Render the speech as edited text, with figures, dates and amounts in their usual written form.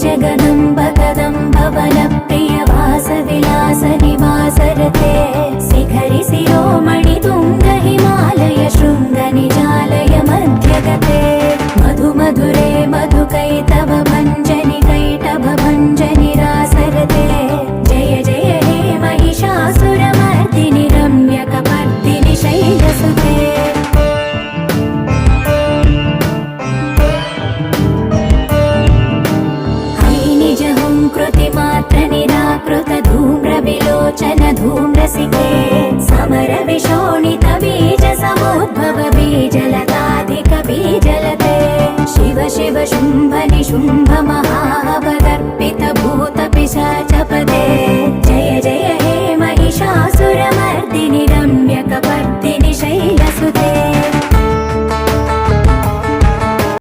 जगदम्ब कदम्ब वनप्रिय वासविलास निवासरते शिखरि शिरोमणि तुङ्ग हिमालय शृङ्ग निजालय मध्यगते मधु मधुरे मधुकैतव भञ्जनि कैटभ भञ्जनि रासरते जय जय हे महिषासुरमर्दिनि रम्यकपर्दिनि शैलसुते कृतिमात्र निराकृत धूम्र विलोचन धूम्रसिके समर विशोणित बीज समुद्भव बीजलताधिक बीजलते शिव शिव शुम्भ निशुम्भ